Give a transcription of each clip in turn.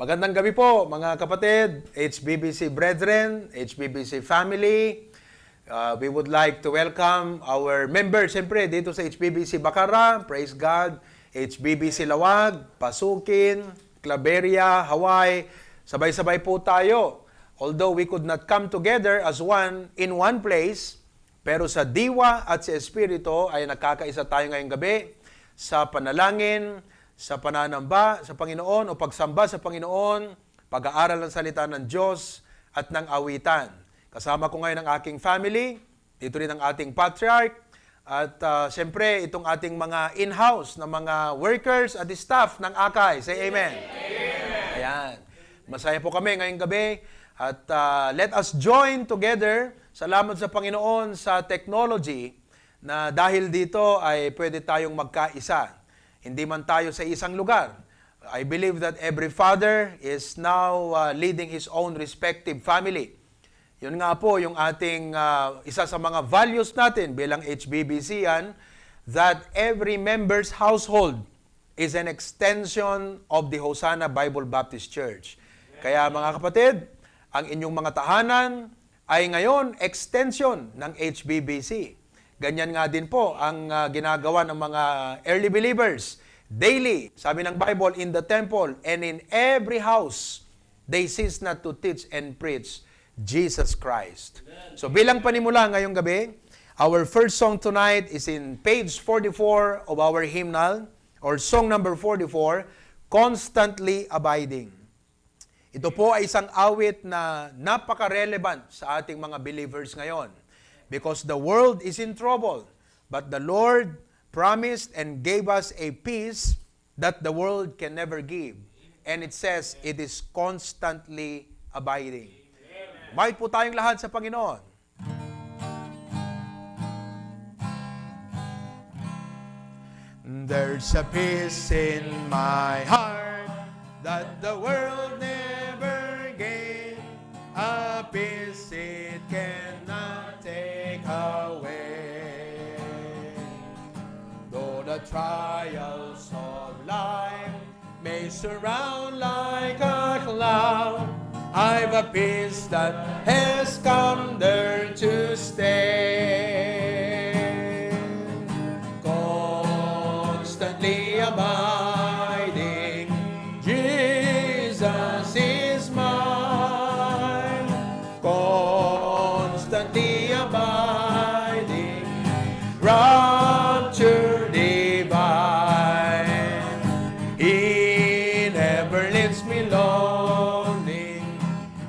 Magandang gabi po mga kapatid, HBBC brethren, HBBC family. We would like to welcome our members siyempre dito sa HBBC Bacara, praise God, HBBC Lawag, Pasukin, Claveria, Hawaii. Sabay-sabay po tayo. Although we could not come together as one in one place, pero sa diwa at sa espiritu ay nakakaisa tayo ngayong gabi sa panalangin, sa pananamba sa Panginoon o pagsamba sa Panginoon, pag-aaral ng salita ng Diyos at ng awitan. Kasama ko ngayon ang aking family, dito rin ang ating patriarch, at siyempre itong ating mga in-house na mga workers at staff ng Akay. Say amen. Amen. Ayan. Masaya po kami ngayong gabi at let us join together. Salamat sa Panginoon sa technology na dahil dito ay pwede tayong magkaisa. Hindi man tayo sa isang lugar. I believe that every father is now leading his own respective family. Yun nga po yung ating isa sa mga values natin bilang HBBC yan, that every member's household is an extension of the Hosanna Bible Baptist Church. Kaya mga kapatid, ang inyong mga tahanan ay ngayon extension ng HBBC. Ganyan nga din po ang ginagawa ng mga early believers. Daily, sabi ng Bible, in the temple and in every house, they cease not to teach and preach Jesus Christ. So bilang panimula ngayong gabi, our first song tonight is in page 44 of our hymnal, or song number 44, Constantly Abiding. Ito po ay isang awit na napaka-relevant sa ating mga believers ngayon. Because the world is in trouble, but the Lord promised and gave us a peace that the world can never give. And it says, it is constantly abiding. Bakit po tayong lahat sa Panginoon? There's a peace in my heart that the world never gave, a peace it cannot take away. Though the trials of life may surround like a cloud, I've a peace that has come there to stay. Constantly abiding, Jesus is mine. Constantly abiding, rapture divine. He never leaves me lonely,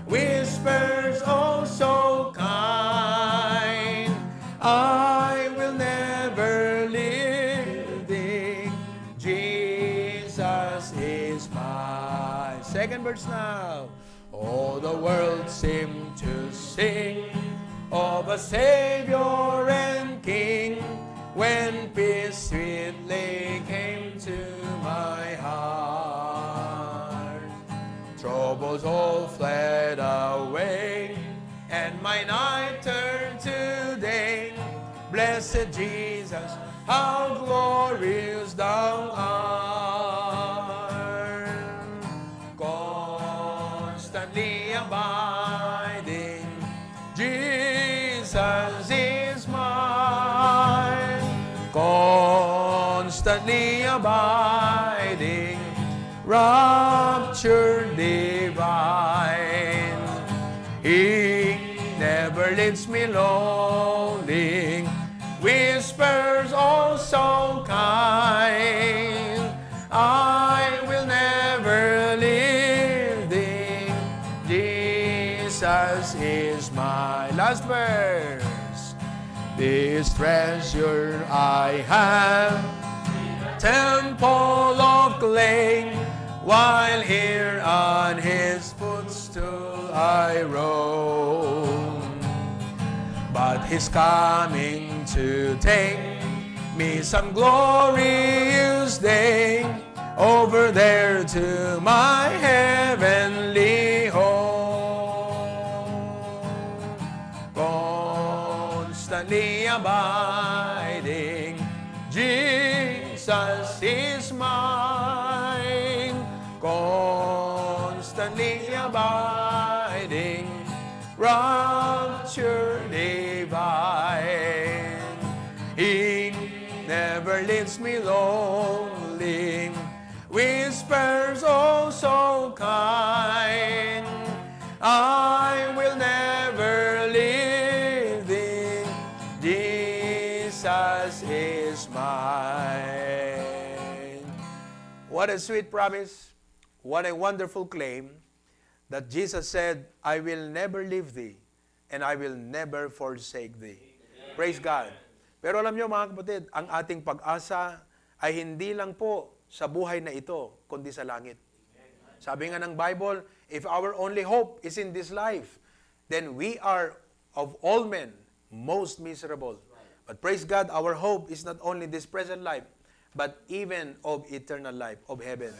whispers oh so kind. I will never leave thee, Jesus is mine. Second verse now. Oh, the world seemed to sing of a Savior and King when peace sweetly came to my heart. Troubles all fled away, and my night turned to day. Blessed Jesus, how glorious thou art. Constantly abiding, Jesus is mine. Constantly abiding, rapture divine. He never leaves me lonely, whispers all so kind. I will never leave thee, Jesus is my last verse. This treasure I have, temple of clay, while here on his footstool I roam. But he's coming to take me some glorious day over there to my heavenly home. Constantly abiding, Jesus is mine. constantly abiding, rapture divine. He never leaves me lonely, whispers oh so kind, I will never leave thee, Jesus is mine. What a sweet promise, what a wonderful claim that Jesus said, I will never leave thee and I will never forsake thee. Amen. Praise God. Pero alam nyo mga kapatid, ang ating pag-asa ay hindi lang po sa buhay na ito, kundi sa langit. Sabi nga ng Bible, if our only hope is in this life, then we are of all men most miserable. But praise God, our hope is not only this present life, but even of eternal life, of heaven.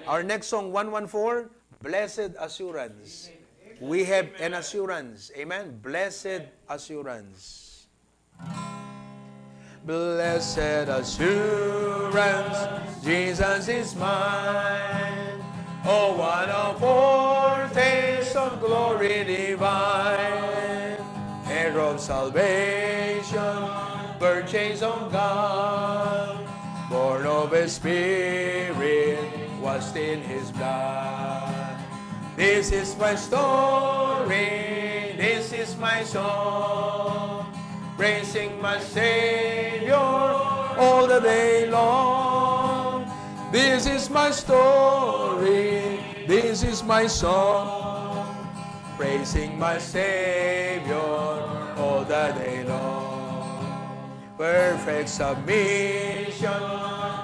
Our next song, 114, Blessed Assurance. We have an assurance. Amen? Blessed Assurance. Blessed assurance, Jesus is mine. Oh, what a foretaste of glory divine, heir of salvation, purchase of God, born of a Spirit, washed in His blood. This is my story, this is my song, praising my Savior all the day long. This is my story, this is my song, praising my Savior all the day long. Perfect submission,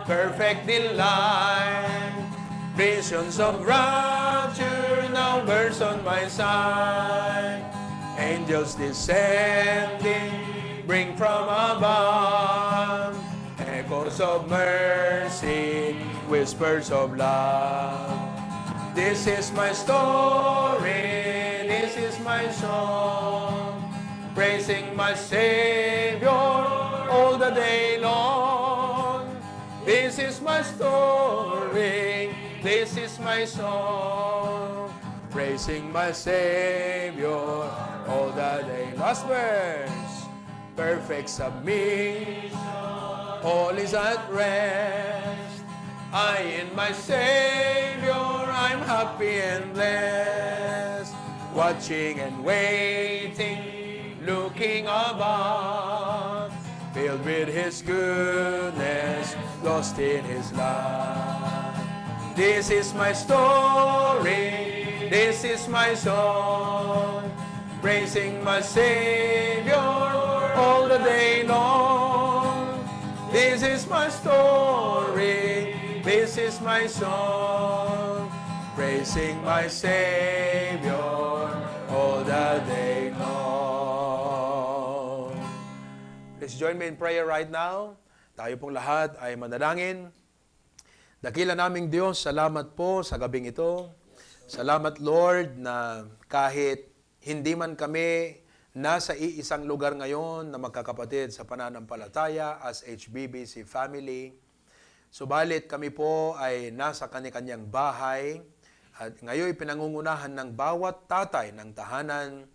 perfect delight, visions of rapture now burst on my side. Angels descending, bring from above, echoes of mercy, whispers of love. This is my story, this is my song, praising my Savior all the day long. This is my story, this is my song, praising my Savior all the day. Last verse. Perfect submission, all is at rest. I in my Savior, I'm happy and blessed. Watching and waiting, looking above, filled with His goodness, lost in His love. This is my story, this is my song, praising my Savior all the day long. This is my story, this is my song, praising my Savior all the day long. Please join me in prayer right now. Tayo pong lahat ay manalangin. Dakila naming Diyos, salamat po sa gabing ito. Salamat Lord na kahit hindi man kami nasa iisang lugar ngayon na magkakapatid sa pananampalataya as HBBC family, subalit kami po ay nasa kani-kanyang bahay at ngayon pinangungunahan ng bawat tatay ng tahanan,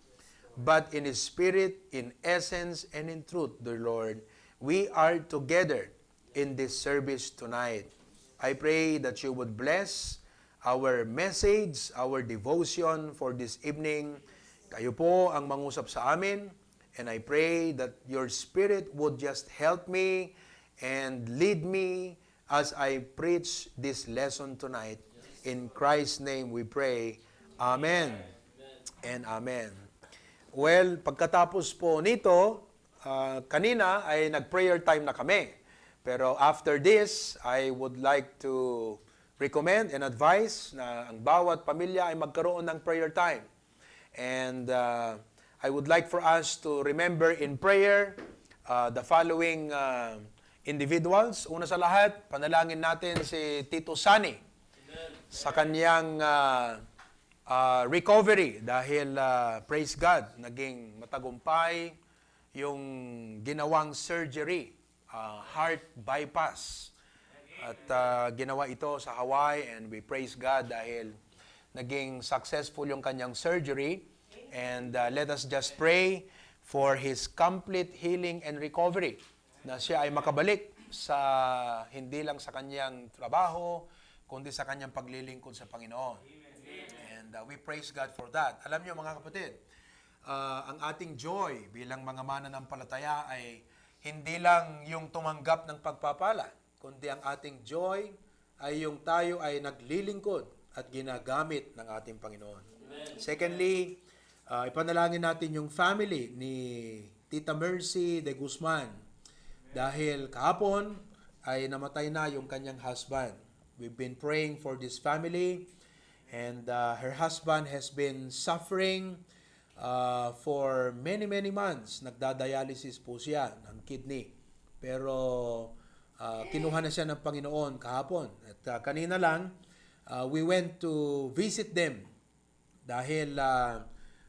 but in spirit, in essence, and in truth, dear Lord, we are together in this service tonight. I pray that you would bless our message, our devotion for this evening. Kayo po ang mangusap sa amin, and I pray that your Spirit would just help me and lead me as I preach this lesson tonight. In Christ's name we pray. Amen. And amen. Well, pagkatapos po nito, kanina ay nag-prayer time na kami. Pero after this, I would like to recommend and advise na ang bawat pamilya ay magkaroon ng prayer time. And I would like for us to remember in prayer the following individuals. Una sa lahat, panalangin natin si Tito Sani. Amen. Sa kanyang recovery dahil praise God, naging matagumpay yung ginawang surgery, heart bypass. At ginawa ito sa Hawaii, and we praise God dahil naging successful yung kanyang surgery. And let us just pray for his complete healing and recovery, na siya ay makabalik sa hindi lang sa kanyang trabaho, kundi sa kanyang paglilingkod sa Panginoon. And we praise God for that. Alam niyo mga kapatid, ang ating joy bilang mga mananampalataya ay hindi lang yung tumanggap ng pagpapala, kundi ang ating joy ay yung tayo ay naglilingkod at ginagamit ng ating Panginoon. Amen. Secondly, ipanalangin natin yung family ni Tita Mercy de Guzman. Dahil kahapon ay namatay na yung kanyang husband. We've been praying for this family, and her husband has been suffering for many months. Nagdadialysis po siya ng kidney. Pero kinuha na siya ng Panginoon kahapon. At kanina lang, we went to visit them. Dahil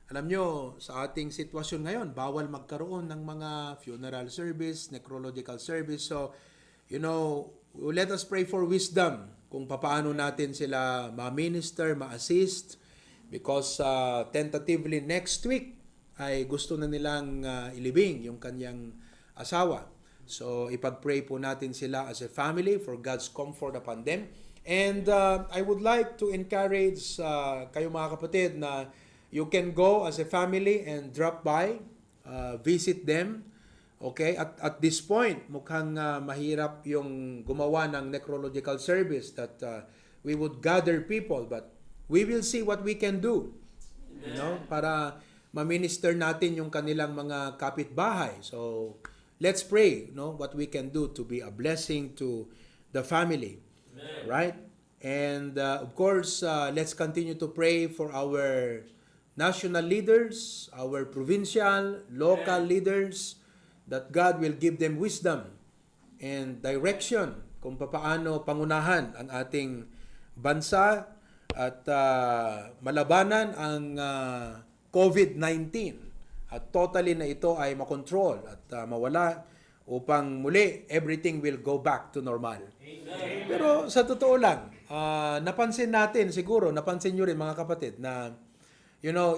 alam nyo, sa ating sitwasyon ngayon, bawal magkaroon ng mga funeral service, necrological service. So, let us pray for wisdom kung paano natin sila ma-minister, ma-assist. Because tentatively next week ay gusto na nilang ilibing yung kanyang asawa. So, ipag-pray po natin sila as a family for God's comfort upon them. And I would like to encourage kayo mga kapatid na you can go as a family and drop by, visit them. Okay? At this point, mukhang mahirap yung gumawa ng necrological service that we would gather people, but we will see what we can do. Para ma-minister natin yung kanilang mga kapitbahay. So, let's pray, what we can do to be a blessing to the family. Amen. Right? And of course, let's continue to pray for our national leaders, our provincial, local leaders, that God will give them wisdom and direction kung paano pangunahan ang ating bansa at malabanan ang COVID-19 at totally na ito ay makontrol at mawala upang muli everything will go back to normal. Amen. Pero sa totoo lang, napansin nyo rin mga kapatid na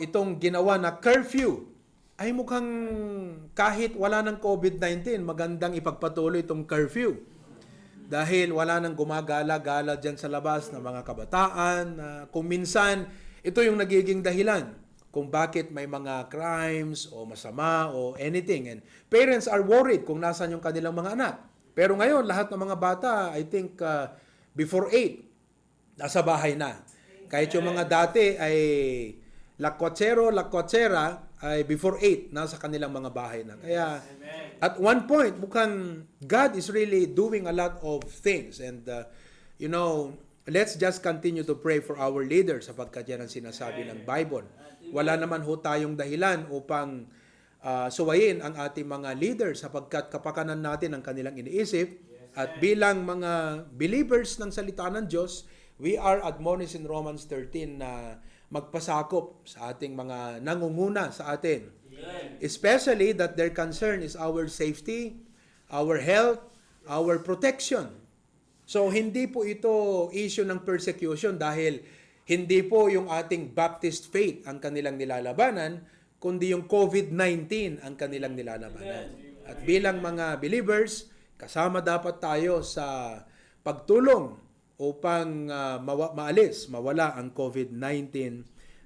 itong ginawa na curfew ay mukhang kahit wala ng COVID-19, magandang ipagpatuloy itong curfew. Dahil wala nang gumagala-gala dyan sa labas ng mga kabataan. Kung minsan, ito yung nagiging dahilan kung bakit may mga crimes o masama o anything. And parents are worried kung nasan yung kanilang mga anak. Pero ngayon, lahat ng mga bata, I think before 8, nasa bahay na. Kahit yung mga dati ay lakwatsera ay before 8, nasa kanilang mga bahay na. Kaya, at one point, mukhang God is really doing a lot of things. And, let's just continue to pray for our leaders sapagkat yan ang sinasabi ng Bible. Wala naman ho tayong dahilan upang suwayin ang ating mga leaders sapagkat kapakanan natin ang kanilang iniisip. At bilang mga believers ng salita ng Diyos, we are admonished in Romans 13 na magpasakop sa ating mga nangunguna sa atin. Especially that their concern is our safety, our health, our protection. So, hindi po ito issue ng persecution dahil hindi po yung ating Baptist faith ang kanilang nilalabanan, kundi yung COVID-19 ang kanilang nilalabanan. At bilang mga believers, kasama dapat tayo sa pagtulong upang mawala ang COVID-19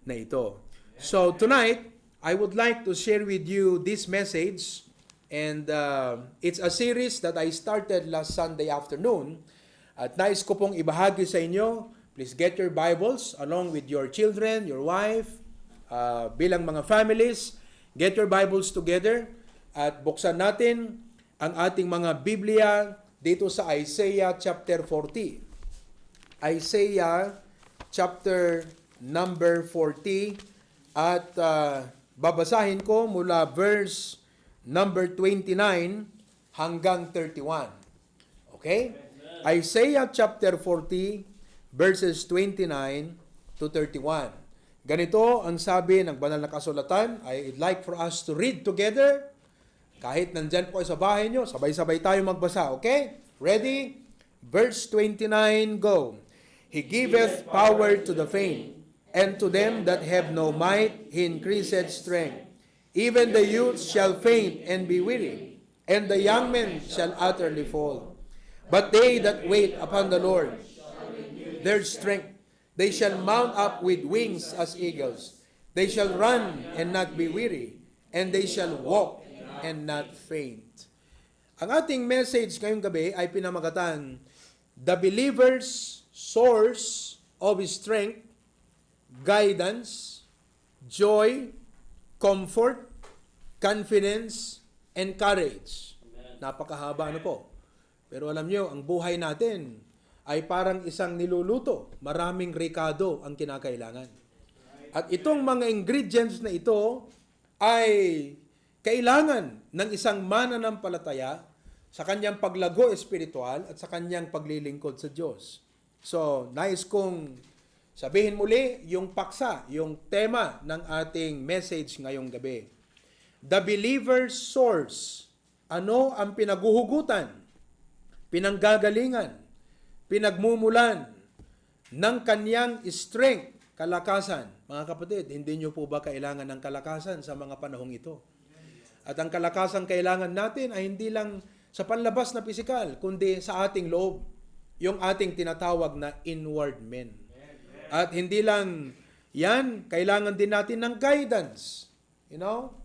na ito. So tonight, I would like to share with you this message, and it's a series that I started last Sunday afternoon. At nais ko pong ibahagi sa inyo. Please get your Bibles along with your children, your wife, bilang mga families. Get your Bibles together at buksan natin ang ating mga Biblia dito sa Isaiah chapter 40. Isaiah chapter number 40 at babasahin ko mula verse number 29 hanggang 31. Okay? Isaiah chapter 40 verses 29 to 31. Ganito ang sabi ng banal na kasulatan. I'd like for us to read together. Kahit nandyan po sa bahay nyo, sabay-sabay tayo magbasa. Okay? Ready? Verse 29, go. He giveth power to the faint, And to them that have no might, he increaseth strength. Even the youth shall faint and be weary, and the young men shall utterly fall. But they that wait upon the Lord, their strength, they shall mount up with wings as eagles. They shall run and not be weary, and they shall walk and not faint. Ang ating message ngayong gabi ay pinamagatan, the believer's source of strength, guidance, joy, comfort, confidence, and courage. Napakahaba po. Pero alam nyo, ang buhay natin ay parang isang niluluto. Maraming rekado ang kinakailangan. At itong mga ingredients na ito ay kailangan ng isang mananampalataya sa kanyang paglago espiritual at sa kanyang paglilingkod sa Diyos. So, nais kong sabihin muli yung paksa, yung tema ng ating message ngayong gabi. The believer's source. Ano ang pinaguhugutan, pinanggagalingan, pinagmumulan ng kanyang strength, kalakasan. Mga kapatid, hindi nyo po ba kailangan ng kalakasan sa mga panahong ito? At ang kalakasan kailangan natin ay hindi lang sa panlabas na pisikal, kundi sa ating loob, yung ating tinatawag na inward man. At hindi lang yan, kailangan din natin ng guidance. You know,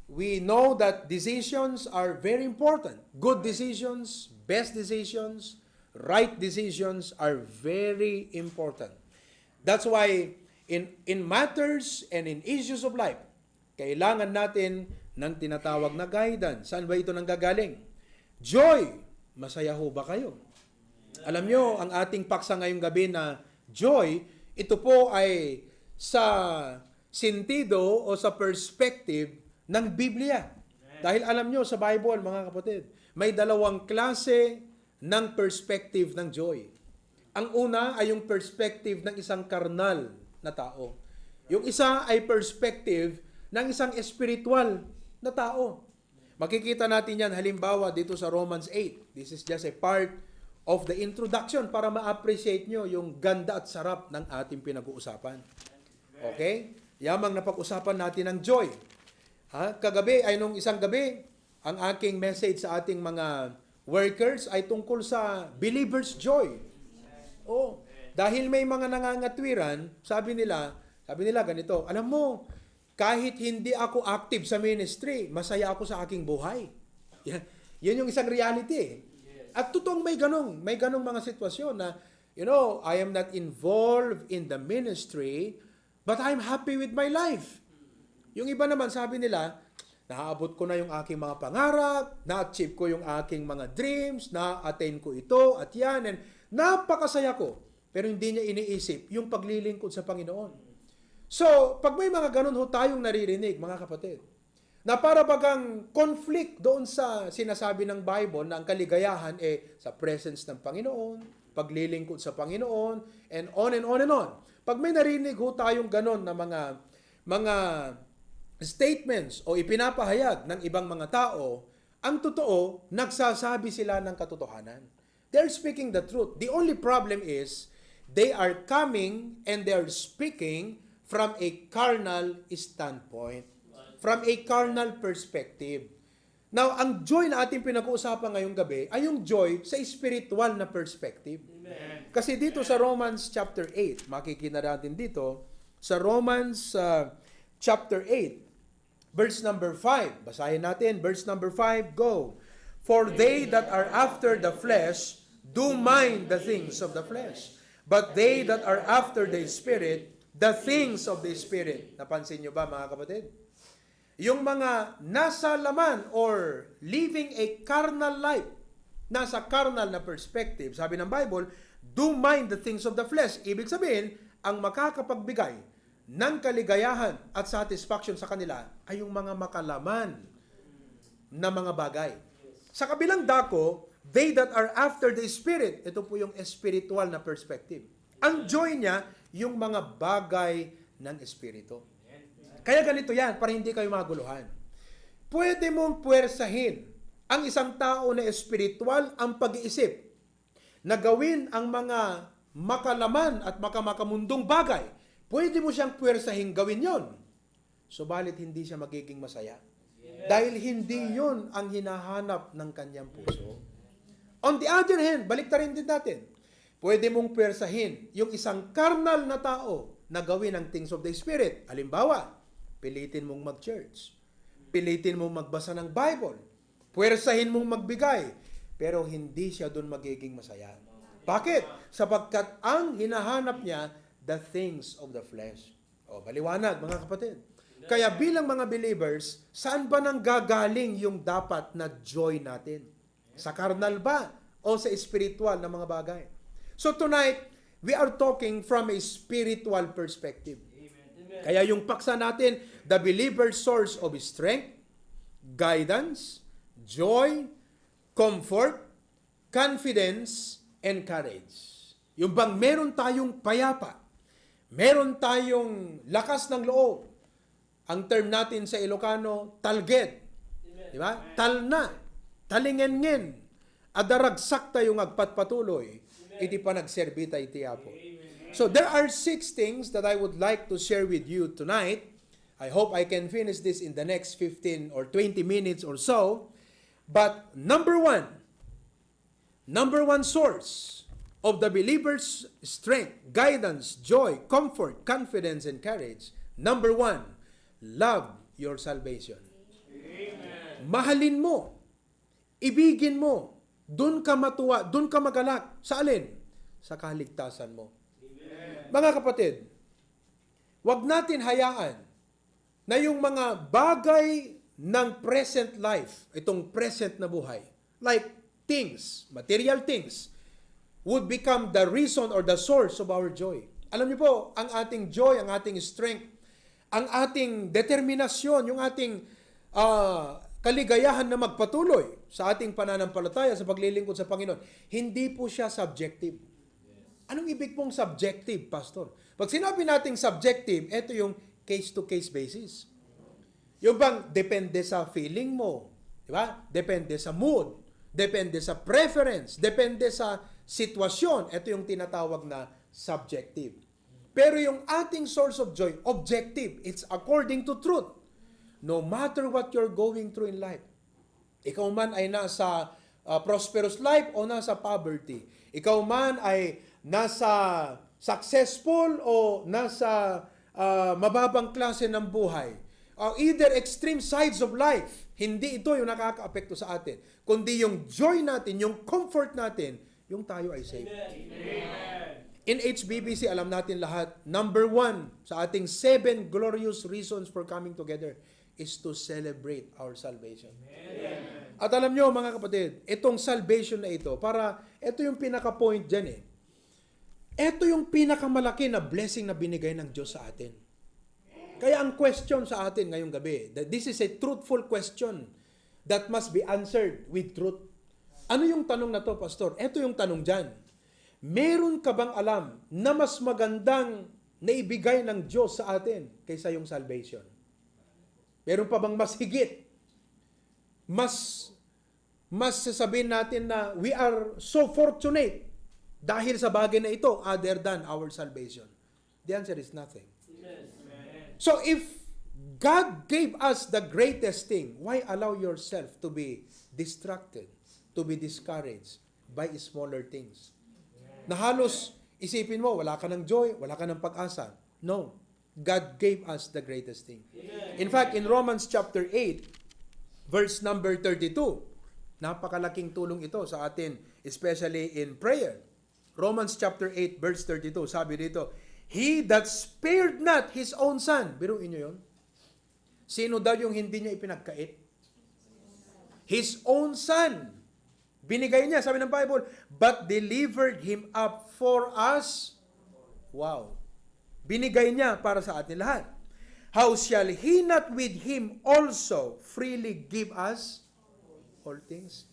we know that decisions are very important. Good decisions, best decisions, right decisions are very important. That's why in matters and in issues of life, kailangan natin ng tinatawag na guidance. Saan ba ito nanggagaling? Joy. Masaya ho ba kayo? Alam nyo, ang ating paksa ngayong gabi na joy, ito po ay sa sentido o sa perspective ng Biblia. Dahil alam nyo, sa Bible, mga kapatid, may dalawang klase ng perspective ng joy. Ang una ay yung perspective ng isang karnal na tao. Yung isa ay perspective ng isang espiritual na tao. Makikita natin yan halimbawa dito sa Romans 8. This is just a part of the introduction para ma-appreciate nyo yung ganda at sarap ng ating pinag-uusapan. Okay? Yamang napag-usapan natin ng joy. Kagabi ay nung isang gabi, ang aking message sa ating mga workers ay tungkol sa believer's joy. Oh, dahil may mga nangangatwiran, sabi nila ganito, alam mo, kahit hindi ako active sa ministry, masaya ako sa aking buhay. Yan yung isang reality. At totoong may ganong mga sitwasyon na, you know, I am not involved in the ministry, but I'm happy with my life. Yung iba naman, sabi nila, naabot ko na yung aking mga pangarap, na-achieve ko yung aking mga dreams, na-attain ko ito at yan, and napakasaya ko. Pero hindi niya iniisip yung paglilingkod sa Panginoon. So, pag may mga ganun ho tayong naririnig, mga kapatid, na para bagang conflict doon sa sinasabi ng Bible na ang kaligayahan sa presence ng Panginoon, paglilingkod sa Panginoon, and on and on and on. Pag may narinig ho tayong ganun na mga statements o ipinapahayag ng ibang mga tao, ang totoo, nagsasabi sila ng katotohanan. They're speaking the truth. The only problem is, they are coming and they're speaking from a carnal standpoint. From a carnal perspective. Now, ang joy na ating pinag-uusapan ngayong gabi ay yung joy sa spiritual na perspective. Amen. Kasi dito sa Romans chapter 8, makikita natin dito, sa Romans chapter 8, verse number 5. Basahin natin, verse number 5, go. For they that are after the flesh do mind the things of the flesh, but they that are after the Spirit, the things of the Spirit. Napansin nyo ba, mga kapatid? Yung mga nasa laman or living a carnal life, nasa carnal na perspective, sabi ng Bible, do mind the things of the flesh. Ibig sabihin, ang makakapagbigay ng kaligayahan at satisfaction sa kanila ay yung mga makalaman na mga bagay. Sa kabilang dako, they that are after the Spirit, ito po yung spiritual na perspective. Ang joy niya, yung mga bagay ng Espiritu. Kaya ganito yan, para hindi kayo maguluhan. Pwede mong puwersahin ang isang tao na espiritual ang pag-iisip na gawin ang mga makalaman at makakamundong bagay. Pwede mo siyang puwersahin gawin yon. Subalit hindi siya magiging masaya. Dahil hindi yon ang hinahanap ng kanyang puso. On the other hand, baliktarin din natin. Pwede mong puwersahin yung isang carnal na tao na gawin ang things of the Spirit. Halimbawa, pilitin mong mag-church. Pilitin mong magbasa ng Bible. Puwersahin mong magbigay. Pero hindi siya doon magiging masaya. Bakit? Sapagkat ang hinahanap niya, the things of the flesh. O, maliwanag mga kapatid. Kaya bilang mga believers, saan ba nang gagaling yung dapat na joy natin? Sa carnal ba? O sa spiritual na mga bagay? So tonight, we are talking from a spiritual perspective. Kaya yung paksa natin, the believer's source of strength, guidance, joy, comfort, confidence, and courage. Yung bang meron tayong payapa, meron tayong lakas ng loob. Ang term natin sa Ilocano, talged. Di ba? Talna, talingengen, adaragsak tayong agpatpatuloy, iti panagserbita iti apo. So there are 6 things that I would like to share with you tonight. I hope I can finish this in the next 15 or 20 minutes or so. But number one source of the believer's strength, guidance, joy, comfort, confidence, and courage. Number 1, love your salvation. Amen. Mahalin mo, ibigin mo, dun ka matuwa, dun ka magalak. Sa alin? Sa kaligtasan mo. Amen. Mga kapatid, wag natin hayaan na yung mga bagay ng present life, itong present na buhay, like things, material things, would become the reason or the source of our joy. Alam niyo po, ang ating joy, ang ating strength, ang ating determinasyon, yung ating kaligayahan na magpatuloy sa ating pananampalataya sa paglilingkod sa Panginoon, hindi po siya subjective. Anong ibig pong subjective, Pastor? Pag sinabi nating subjective, ito yung case-to-case basis. Yung bang depende sa feeling mo, di ba? Depende sa mood, depende sa preference, depende sa sitwasyon. Ito yung tinatawag na subjective. Pero yung ating source of joy, objective. It's according to truth. No matter what you're going through in life. Ikaw man ay nasa prosperous life o nasa poverty. Ikaw man ay nasa successful o nasa mababang klase ng buhay. Either extreme sides of life. Hindi ito yung nakaka-apekto sa atin. Kundi yung joy natin, yung comfort natin, yung tayo ay safe. Amen. In HBBC, alam natin lahat, number 1 sa ating 7 glorious reasons for coming together is to celebrate our salvation. Amen. At alam nyo mga kapatid, itong salvation na ito, ito yung pinaka-point dyan eh. Ito yung pinakamalaki na blessing na binigay ng Diyos sa atin. Kaya ang question sa atin ngayong gabi, this is a truthful question that must be answered with truth. Ano yung tanong na to, Pastor? Ito yung tanong dyan. Meron ka bang alam na mas magandang naibigay ng Diyos sa atin kaysa yung salvation? Meron pa bang mas higit? Mas sasabihin natin na we are so fortunate dahil sa bagay na ito other than our salvation? The answer is nothing. So if God gave us the greatest thing, why allow yourself to be distracted, to be discouraged by smaller things? Na halos isipin mo, wala ka ng joy, wala ka ng pag-asa. No. God gave us the greatest thing. In fact, in Romans chapter 8, verse number 32, napakalaking tulong ito sa atin, especially in prayer. Romans chapter 8, verse 32, sabi dito, He that spared not His own Son. Biruin nyo yun. Sino daw yung hindi niya ipinagkait? His own Son. Binigay niya, sabi ng Bible, but delivered Him up for us. Wow. Binigay niya para sa atin lahat. How shall He not with Him also freely give us all things?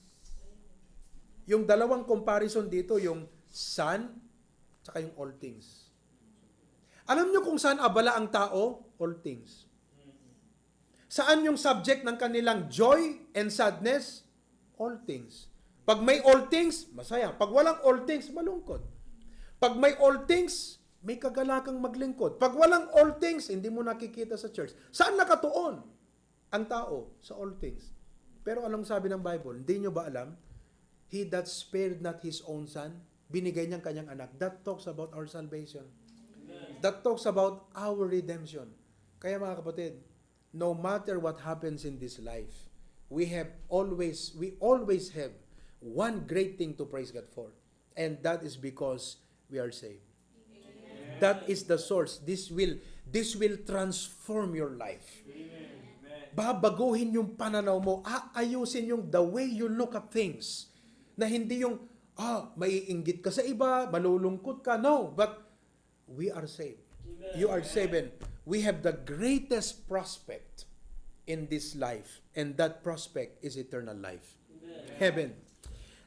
Yung dalawang comparison dito, yung Son, tsaka yung all things. Alam niyo kung saan abala ang tao? All things. Saan yung subject ng kanilang joy and sadness? All things. Pag may all things, masaya. Pag walang all things, malungkot. Pag may all things, may kagalakang maglingkod. Pag walang all things, hindi mo nakikita sa church. Saan nakatuon ang tao? Sa all things. Pero anong sabi ng Bible? Hindi nyo ba alam? He that spared not His own Son, binigay niyang kanyang anak. That talks about our salvation. That talks about our redemption. Kaya mga kapatid, no matter what happens in this life, we always have one great thing to praise God for. And that is because we are saved. Amen. That is the source. This will transform your life. Amen. Babaguhin yung pananaw mo. Aayusin yung the way you look at things. Na hindi yung, maiinggit ka sa iba, malulungkot ka. No, but we are saved. Amen. You are saved. And we have the greatest prospect in this life. And that prospect is eternal life. Amen. Heaven.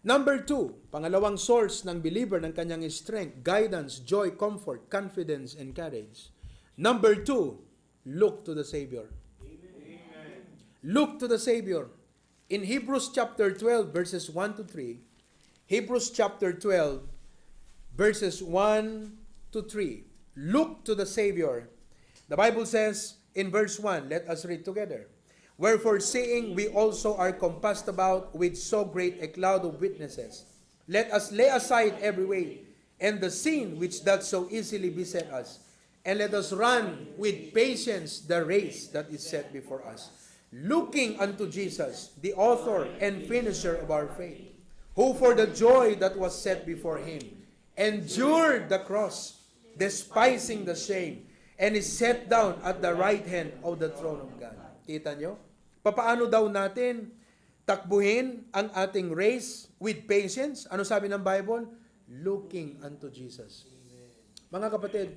Number 2, pangalawang source ng believer ng kanyang strength, guidance, joy, comfort, confidence, and courage. Number 2, look to the Savior. Amen. Look to the Savior. In Hebrews chapter 12, verses 1 to 3, Hebrews chapter 12, verses 1 to 3, look to the Savior. The Bible says in verse 1, let us read together. Wherefore, seeing we also are compassed about with so great a cloud of witnesses, let us lay aside every weight, and the sin which doth so easily beset us, and let us run with patience the race that is set before us, looking unto Jesus, the author and finisher of our faith, who for the joy that was set before Him, endured the cross, despising the shame, and is set down at the right hand of the throne of God. Kita nyo? Papaano daw natin takbuhin ang ating race with patience? Ano sabi ng Bible? Looking unto Jesus. Amen. Mga kapatid,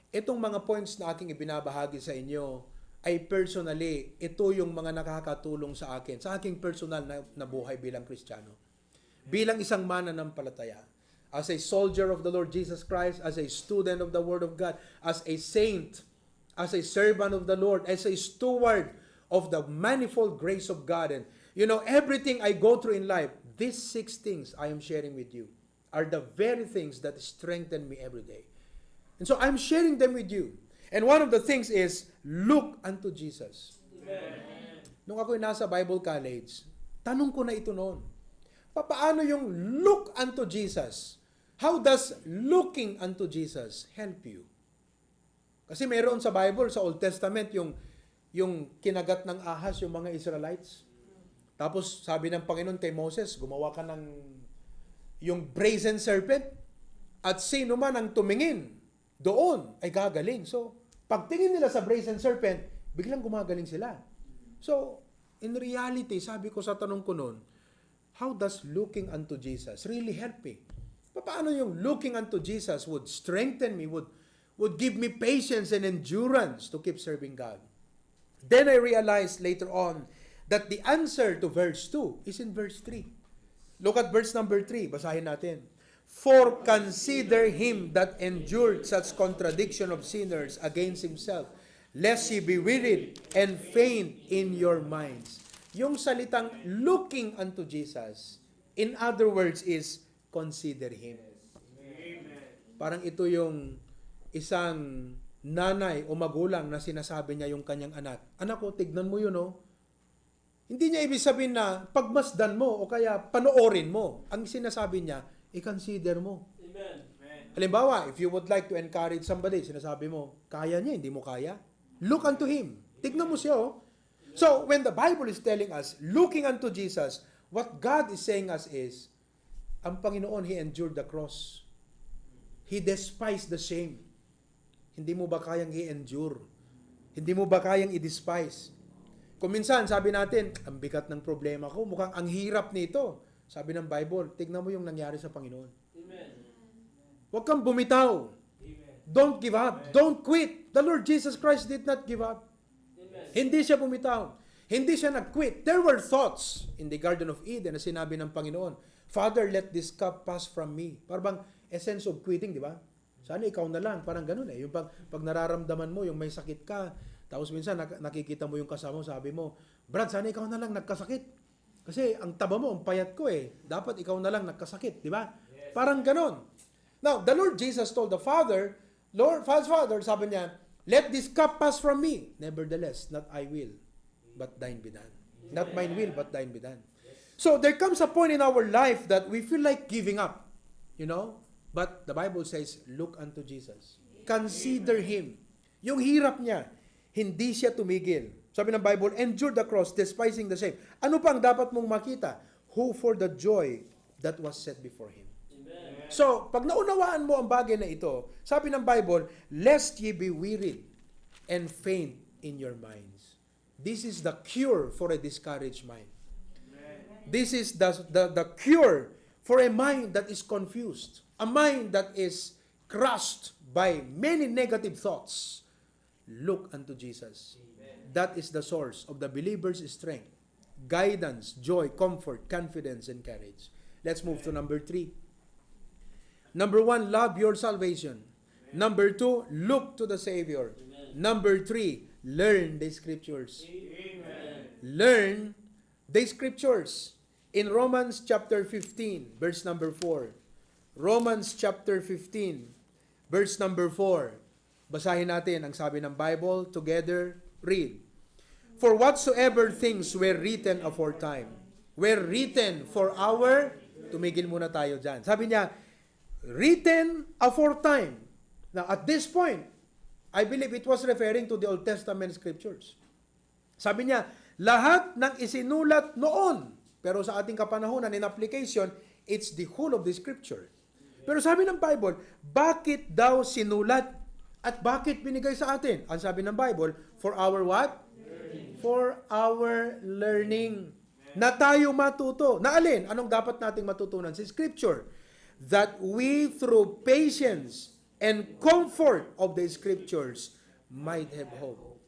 itong mga points na aking ibinabahagi sa inyo ay personally, ito yung mga nakakatulong sa akin, sa aking personal na buhay bilang Kristiyano. Bilang isang mananampalataya. As a soldier of the Lord Jesus Christ, as a student of the Word of God, as a saint, as a servant of the Lord, as a steward of the manifold grace of God. And everything I go through in life, these 6 things I am sharing with you are the very things that strengthen me every day. And so I'm sharing them with you. And one of the things is, look unto Jesus. Amen. Nung ako'y nasa Bible college, tanong ko na ito noon. Paano yung look unto Jesus? How does looking unto Jesus help you? Kasi meron sa Bible, sa Old Testament, yung kinagat ng ahas yung mga Israelites. Tapos sabi ng Panginoon kay Moses, gumawa ka ng yung brazen serpent at sino man ang tumingin doon ay gagaling. So, pagtingin nila sa brazen serpent, biglang gumagaling sila. So, in reality, sabi ko sa tanong ko noon, how does looking unto Jesus really help me? Paano yung looking unto Jesus would strengthen me, would give me patience and endurance to keep serving God? Then I realized later on that the answer to verse 2 is in verse 3. Look at verse number 3. Basahin natin. For consider him that endured such contradiction of sinners against himself, lest ye be wearied and faint in your minds. Yung salitang looking unto Jesus, in other words, is consider him. Amen. Parang ito yung isang nanay o magulang na sinasabi niya yung kanyang anak, anak ko, tignan mo yun, oh. Hindi niya ibig sabihin na pagmasdan mo o kaya panoorin mo. Ang sinasabi niya, i-consider mo. Amen. Halimbawa, if you would like to encourage somebody, sinasabi mo, kaya niya, hindi mo kaya? Look unto him. Tignan mo siya, oh. So, when the Bible is telling us, looking unto Jesus, what God is saying us is, ang Panginoon, He endured the cross. He despised the shame. Hindi mo ba kayang i-endure? Hindi mo ba kayang i-despise? Kung minsan, sabi natin, ang bigat ng problema ko, mukhang ang hirap nito. Sabi ng Bible, tignan mo yung nangyari sa Panginoon. Amen. Huwag kang bumitaw. Amen. Don't give up. Amen. Don't quit. The Lord Jesus Christ did not give up. Amen. Hindi siya bumitaw. Hindi siya nag-quit. There were thoughts in the Garden of Eden na sinabi ng Panginoon, Father, let this cup pass from me. Parang essence of quitting, di ba? Sana ikaw na lang, parang ganun eh. Yung pag nararamdaman mo, yung may sakit ka, tapos minsan nakikita mo yung kasama mo, sabi mo, Brad, sana ikaw na lang nagkasakit. Kasi ang taba mo, ang payat ko eh. Dapat ikaw na lang nagkasakit, di ba? Yes. Parang ganun. Now, the Lord Jesus told the Father, Lord, Father, sabi niya, let this cup pass from me. Nevertheless, not I will, but thine be done. Not mine will, but thine be done. So there comes a point in our life that we feel like giving up. But the Bible says, look unto Jesus. Consider Him. Yung hirap niya, hindi siya tumigil. Sabi ng Bible, endure the cross, despising the shame. Ano pang dapat mong makita? Who for the joy that was set before Him. Amen. So, pag naunawaan mo ang bagay na ito, sabi ng Bible, lest ye be wearied and faint in your minds. This is the cure for a discouraged mind. Amen. This is the cure for a mind that is confused. A mind that is crushed by many negative thoughts. Look unto Jesus. Amen. That is the source of the believer's strength, guidance, joy, comfort, confidence, and courage. Let's move to number 3. Number 1, love your salvation. Number 2, look to the Savior. Number 3, learn the Scriptures. Amen. Learn the Scriptures. In Romans chapter 15, verse number 4. Romans chapter 15, verse number 4. Basahin natin ang sabi ng Bible. Together, read. For whatsoever things were written aforetime, were written for our... Tumigil muna tayo dyan. Sabi niya, written aforetime. Now, at this point, I believe it was referring to the Old Testament scriptures. Sabi niya, lahat ng isinulat noon, pero sa ating kapanahonan in application, it's the whole of the scripture. Pero sabi ng Bible, bakit daw sinulat at bakit binigay sa atin? Ang sabi ng Bible, for our what? Learning. For our learning. Na tayo matuto. Na alin? Anong dapat nating matutunan sa scripture? That we through patience and comfort of the scriptures might have hope.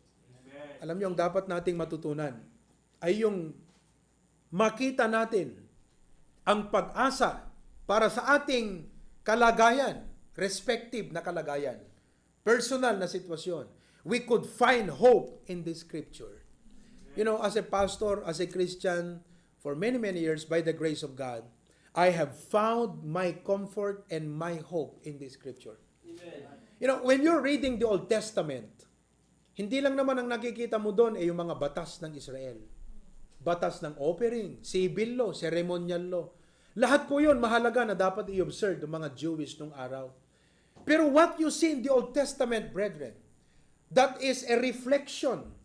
Alam niyo, ang dapat nating matutunan ay yung makita natin ang pag-asa para sa ating kalagayan, respective na kalagayan, personal na sitwasyon. We could find hope in this scripture. As a pastor, as a Christian, for many, many years, by the grace of God, I have found my comfort and my hope in this scripture. Amen. When you're reading the Old Testament, hindi lang naman ang nakikita mo doon ay yung mga batas ng Israel. Batas ng offering, civil law, ceremonial law. Lahat po yun mahalaga na dapat i-observe ng mga Jewish nung araw. Pero what you see in the Old Testament, brethren, that is a reflection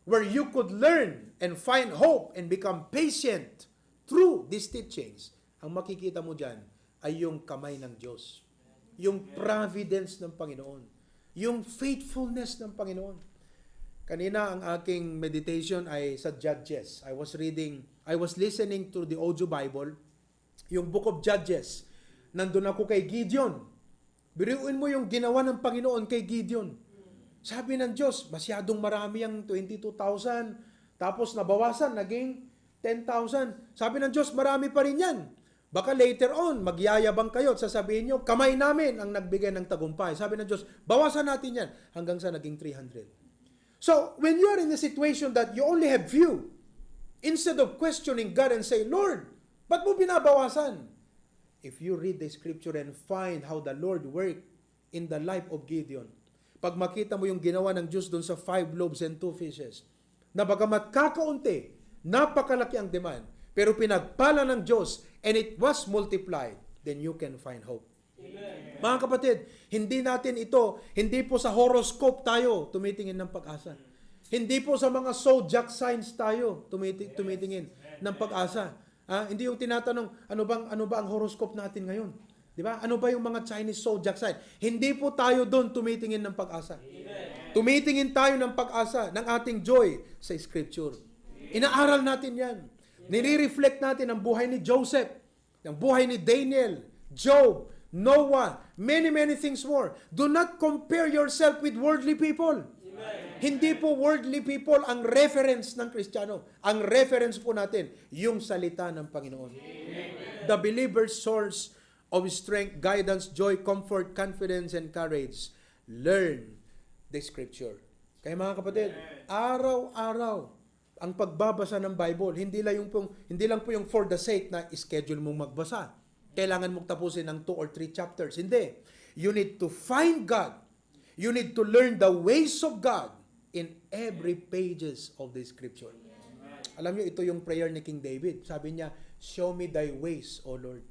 where you could learn and find hope and become patient through these teachings. Ang makikita mo dyan ay yung kamay ng Diyos. Yung providence ng Panginoon. Yung faithfulness ng Panginoon. Kanina ang aking meditation ay sa Judges. I was listening to the audio Bible, yung Book of Judges. Nandun ako kay Gideon. Biruin mo yung ginawa ng Panginoon kay Gideon. Sabi ng Diyos, masyadong marami ang 22,000. Tapos nabawasan, naging 10,000. Sabi ng Diyos, marami pa rin yan. Baka later on, magyayabang kayo at sasabihin nyo, kamay namin ang nagbigay ng tagumpay. Sabi ng Diyos, bawasan natin yan. Hanggang sa naging 300. So, when you are in a situation that you only have few, instead of questioning God and say, Lord, ba't mo binabawasan? If you read the scripture and find how the Lord worked in the life of Gideon, pag makita mo yung ginawa ng Diyos doon sa 5 loaves and 2 fishes, na bagamat kakaunti, napakalaki ang demand, pero pinagpala ng Diyos and it was multiplied, then you can find hope. Amen. Mga kapatid, hindi po sa horoscope tayo tumitingin ng pag-asa. Hindi po sa mga zodiac signs tayo tumitingin ng pag-asa. Hindi yung tinatanong, ano ba ang horoscope natin ngayon? Di ba? Ano ba yung mga Chinese zodiac sign? Hindi po tayo doon tumitingin ng pag-asa. Amen. Tumitingin tayo ng pag-asa, ng ating joy sa Scripture. Inaaral natin yan. Nire-reflect natin ang buhay ni Joseph, ang buhay ni Daniel, Job, Noah, many, many things more. Do not compare yourself with worldly people. Amen. Hindi po worldly people ang reference ng Kristiyano. Ang reference po natin, yung salita ng Panginoon. Amen. The believer's source of strength, guidance, joy, comfort, confidence, and courage. Learn the Scripture. Kaya mga kapatid, araw-araw ang pagbabasa ng Bible, hindi lang po yung for the sake na schedule mong magbasa. Kailangan mong tapusin ng 2 or 3 chapters. Hindi. You need to find God. You need to learn the ways of God in every pages of the Scripture. Alam niyo, ito yung prayer ni King David. Sabi niya, show me thy ways, O Lord.